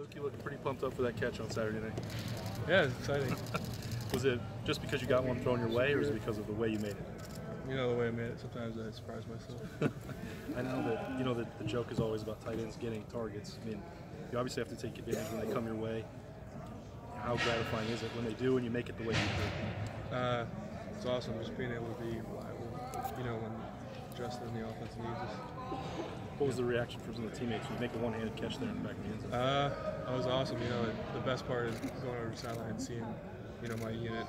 Luke, you look pretty pumped up for that catch on Saturday night. Yeah, it's exciting. Was it just because you got one thrown your way, or is it because of the way you made it? You know the way I made it. Sometimes I surprise myself. I know that the joke is always about tight ends getting targets. I mean, you obviously have to take advantage when they come your way. How gratifying is it when they do and you make it the way you do? It's awesome just being able to be reliable. You know, when Justin and the offense needs us. What was the reaction from some of the teammates when you make a one-handed catch there in the back of the end zone? That was awesome. You know, the best part is going over the sideline and seeing, you know, my unit.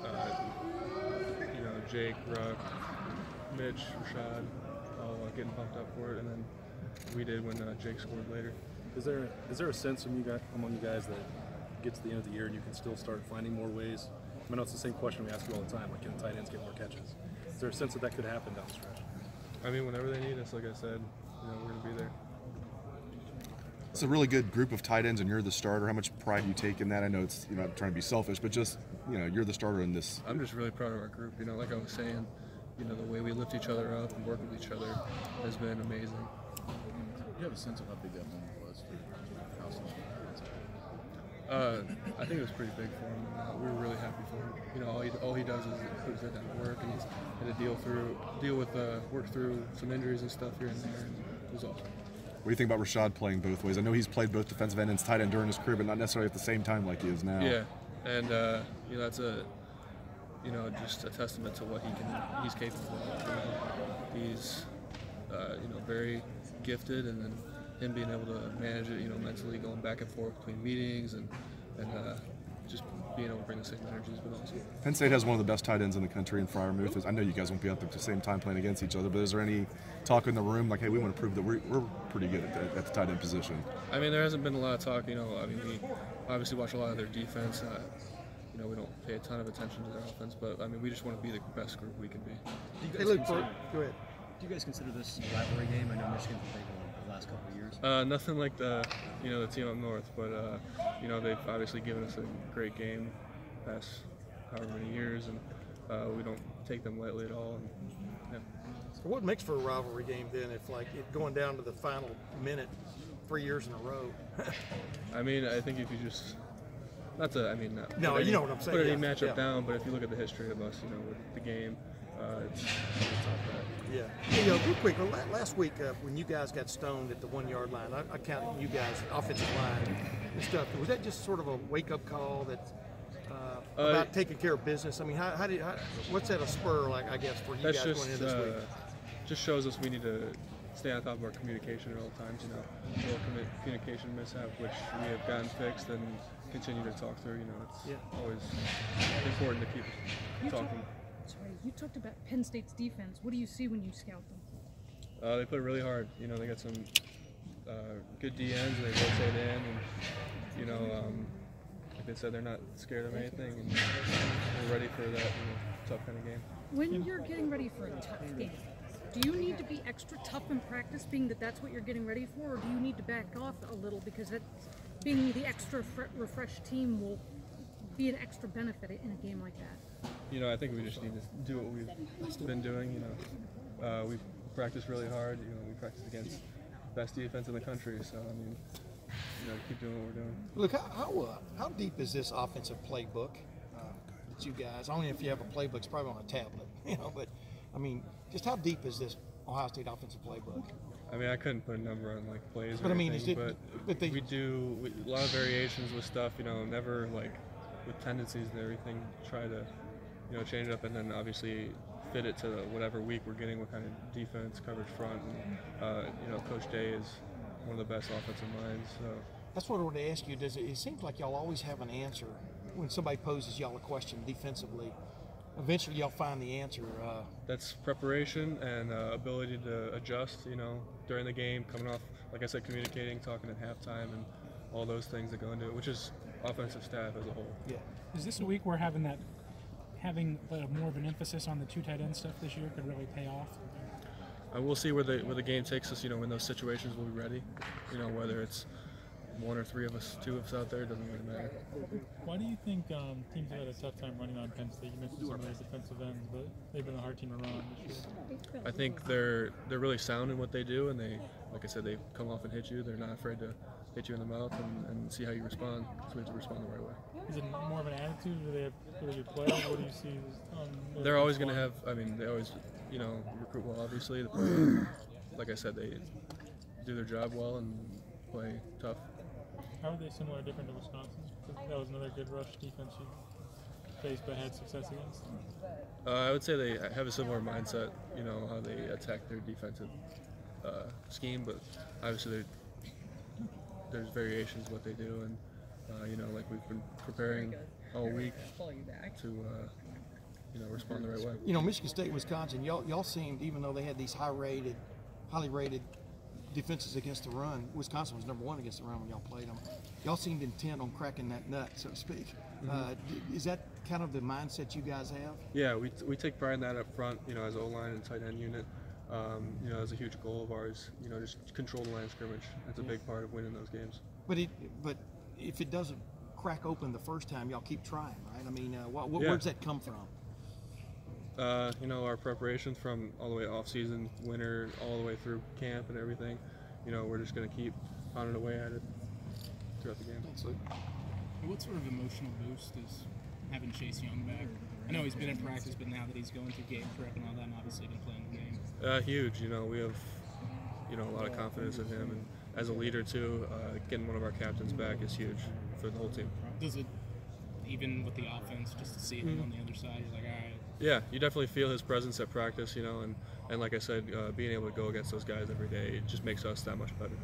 You know, Jake, Ruck, Mitch, Rashad, all getting pumped up for it, and then we did when Jake scored later. Is there a sense among you guys that gets to the end of the year and you can still start finding more ways? I know it's the same question we ask you all the time, like, can the tight ends get more catches? Is there a sense that could happen down the stretch? I mean, whenever they need us, like I said, you know, we're going to be there. It's a really good group of tight ends, and you're the starter. How much pride do you take in that? I know it's, you're not trying to be selfish, but just, you know, you're the starter in this. I'm just really proud of our group. You know, like I was saying, you know, the way we lift each other up and work with each other has been amazing. Do you have a sense of how big that moment was for House? I think it was pretty big for him. We were really happy for him. You know, all he does is puts in that work, and he's had to work through some injuries and stuff here and there, and it was awesome. What do you think about Rashad playing both ways? I know he's played both defensive end and tight end during his career, but not necessarily at the same time like he is now. Yeah, and you know, that's just a testament to what he's capable of. He's you know, very gifted, and then him being able to manage it, you know, mentally going back and forth between meetings and just being able to bring the same energy has been awesome. Penn State has one of the best tight ends in the country in Freiermuth. I know you guys won't be out there at the same time playing against each other, but is there any talk in the room like, hey, we want to prove that we're pretty good at the tight end position? I mean, there hasn't been a lot of talk. You know, I mean, we obviously watch a lot of their defense. You know, we don't pay a ton of attention to their offense, but I mean, we just want to be the best group we can be. Hey, look, go ahead. Do you guys consider this a rivalry game? I know Michigan's been playing the last couple of years. Nothing like the team up north, but you know, they've obviously given us a great game past however many years, and we don't take them lightly at all. And, yeah. So what makes for a rivalry game then, if like going down to the final minute 3 years in a row? I mean, I think if you just not to, I mean, not no, you know what I'm saying. Put any matchup down, but if you look at the history of us, you know, with the game, it's not bad. Yeah. You know, real quick, last week when you guys got stoned at the 1 yard line, I counted you guys offensive line and stuff. Was that just sort of a wake up call that about taking care of business? I mean, what's that a spur like? I guess for you guys going into this week? Just shows us we need to stay on top of our communication at all times. You know, a little communication mishap, which we have gotten fixed, and continue to talk through. You know, it's always important to keep talking. You talked about Penn State's defense. What do you see when you scout them? They play really hard. You know, they got some good DNs, and they rotate in, and you know, like they said, they're not scared of anything, and we're ready for that tough kind of game. When you're getting ready for a tough game, do you need to be extra tough in practice, being that that's what you're getting ready for, or do you need to back off a little because being the extra refreshed team will be an extra benefit in a game like that? You know, I think we just need to do what we've been doing. You know, we practice really hard. You know, we practice against the best defense in the country. So I mean, you know, keep doing what we're doing. Look, how deep is this offensive playbook that you guys? I don't know if you have a playbook. It's probably on a tablet, you know. But I mean, just how deep is this Ohio State offensive playbook? I mean, I couldn't put a number on like plays. But or I mean, anything, we do a lot of variations with stuff. You know, never like with tendencies and everything. Try to change it up, and then obviously fit it to whatever week we're getting, what kind of defense, coverage front, and Coach Day is one of the best offensive minds. So that's what I want to ask you. It seems like y'all always have an answer when somebody poses y'all a question defensively. Eventually, y'all find the answer. That's preparation and ability to adjust. During the game, coming off, like I said, communicating, talking at halftime, and all those things that go into it, which is offensive staff as a whole. Yeah. Is this a week where having more of an emphasis on the two tight end stuff this year could really pay off? We'll see where the game takes us. In those situations, we'll be ready. Whether it's one or three of us, two of us out there, it doesn't really matter. Why do you think teams have had a tough time running on Penn State? You mentioned some of those defensive ends, but they've been a hard team to run on this year. I think they're really sound in what they do, and they, like I said, they come off and hit you. They're not afraid to hit you in the mouth and see how you respond. So we have to respond the right way. Is it more of an attitude? Do they have really good players? What do you see? They're always going to have. I mean, they always, recruit well. Obviously, like I said, they do their job well and play tough. How are they similar or different to Wisconsin? That was another good rush defense you faced but had success against. I would say they have a similar mindset. How they attack their defensive scheme, but obviously there's variations of what they do, and like we've been preparing all week to respond the right way. Michigan State, Wisconsin, y'all seemed, even though they had these highly rated defenses against the run, Wisconsin was #1 against the run when y'all played them. Y'all seemed intent on cracking that nut, so to speak. Is that kind of the mindset you guys have? Yeah, we take pride in that up front, as an O-line and tight end unit. It's a huge goal of ours, just control the line of scrimmage. That's a big part of winning those games. But if it doesn't crack open the first time, y'all keep trying, right? I mean, where does that come from? Our preparation from all the way off season, winter, all the way through camp and everything. We're just going to keep pounding away at it throughout the game. What sort of emotional boost is having Chase Young back? I know he's been in practice, but now that he's going through game prep and all that, and obviously been playing the game. Huge. We have a lot of confidence in him, and as a leader too, getting one of our captains back is huge for the whole team. Does it, even with the offense, just to see him on the other side, you're like, all right. Yeah, you definitely feel his presence at practice, and like I said, being able to go against those guys every day, it just makes us that much better.